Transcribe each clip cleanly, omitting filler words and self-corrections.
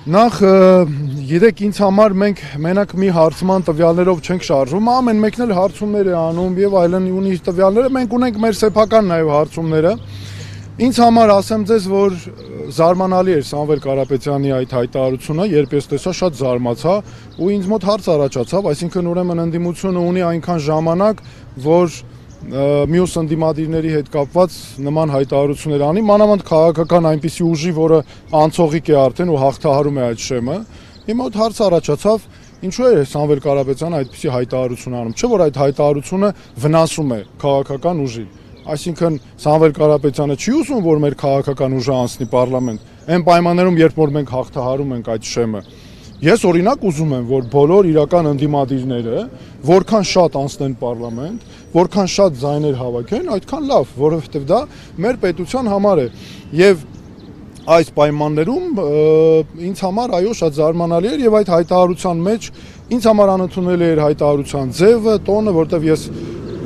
Նախ գիտեք ինձ համար մենք մենակ մի հարցման տվյալներով չենք շարժվում, ամեն մեկն էլ հարցումներ է անում եւ այլն ունի տվյալները, մենք ունենք մեր սեփական նաեւ հարցումները։ Ինձ համար ասեմ ձեզ, որ զարմանալի էր Սամվել Կարապետյանի այդ հայտարարությունը, երբ ես տեսա շատ զարմացա ու ինձ մոտ հարց առաջացավ, այսինքն ուրեմն ընդդիմությունը ունի այնքան ժամանակ, որ մյուս ընդդիմադիրների հետ կապված նման հայտարարություններ անի, մանավանդ քաղաքական այնպիսի ուժի, որը անցողիկ է արդեն ու հաղթահարում է այդ շեմը։ Իմ մոտ հարց առաջացավ, ինչու է Սամվել Կարապետյանը այդպիսի հայտարարություն անում, չէ՞ որ այդ հայտարարությունը վնասում է քաղաքական ուժին։ Այսինքն Սամվել Կարապետյանը չի ուզում, որ մեր քաղաքական ուժը անցնի պարլամենտ, այն պայմաններում, երբ որ մենք հաղթահարում ենք այդ շեմը։ Ես օրինակ ուզում եմ, որ բոլոր իրական ընդդիմադիրները որքան շատ անցնեն պարլամենտ, որքան շատ ձայներ հավաքեն, այդքան լավ, որովհետև դա մեր պետության համար է։ Եվ այս պայմաններում ինձ համար այո շատ զարմանալի էր եւ այդ հայտարարության մեջ ինձ համար անընդունելի էր հայտարարության ձևը, տոնը, որտեղ ես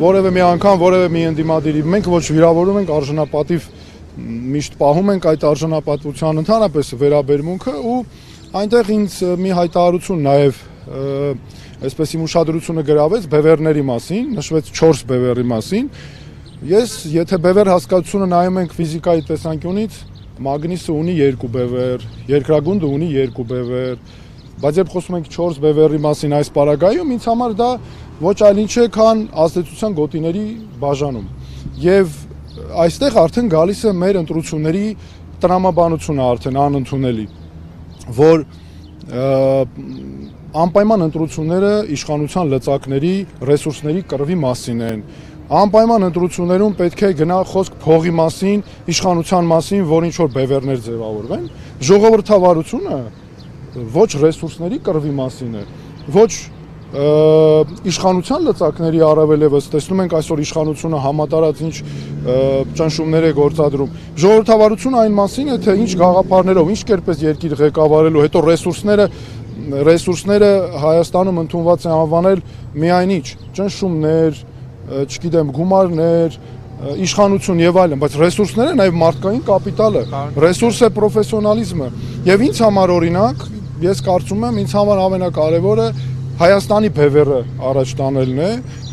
որևէ մի անգամ որևէ մի ընդդիմադիրի մենք ոչ վիրավորում ենք արժանապատիվ միշտ պահում ենք այդ արժանապատվության ընդհանրապես վերաբերմունքը ու այնտեղ ինձ մի հայտարարություն նաև այսպես իմ ուշադրությունը գրավեց բևեռների մասին, նշվեց 4 բևեռի մասին։ Ես եթե բևեռ հասկացությունը նայում ենք ֆիզիկայի տեսանկյունից, մագնիսը ունի 2 բևեռ, երկրագունդը ունի 2 բևեռ, բայց երբ խոսում ենք 4 բևեռի մասին այս պարագայում, ինձ համար դա ոչ այլ ինչ է, քան ազդեցության գոտիների բաժանում։ Եվ այստեղ արդեն գալիս է մեր ընտրությունների տրամաբանությունը արդեն անընդունելի, որ անպայման ընտրությունները իշխանության լծակների, ռեսուրսների կռվի մասին են։ Անպայման ընտրություններում պետք է գնա խոսք փողի մասին, իշխանության մասին, որ ինչ որ բևեռներ ձևավորվեն։ Ժողովրդավարությունը ոչ ռեսուրսների կռվի մասին է, ոչ իշխանության լծակների առավել եւս տեսնում ենք այսօր իշխանությունը համատարած ինչ ճնշումներ է գործադրում։ Ժողովրդավարությունը այն մասին է, թե ինչ գաղափարներով, ինչ կերպես երկիր ղեկավարելու, հետո ռեսուրսները Հայաստանում ընդունված է անվանել միայն ինչ ճնշումներ, չգիտեմ, գումարներ, իշխանություն եւ այլն, բայց ռեսուրսները նաեւ մարդկային կապիտալ է, ռեսուրս է պրոֆեսիոնալիզմը։ Եվ ինձ համար օրինակ, ես կարծում եմ, ինձ համար ամենակարևորը Հայաստանի բևեռը առաջ տանելն է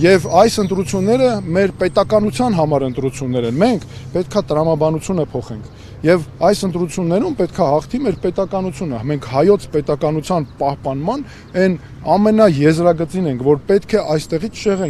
եւ այս ընտրությունները մեր պետականության համար ընտրություններ են։ Մենք պետքա տրամաբանությունը փոխենք եւ այս ընտրություններում պետքա հաղթի մեր պետականությունը։ Մենք հայոց պետականության պահպանման այն ամենաեզրագծին ենք, որ պետք է այստեղից շեղենք։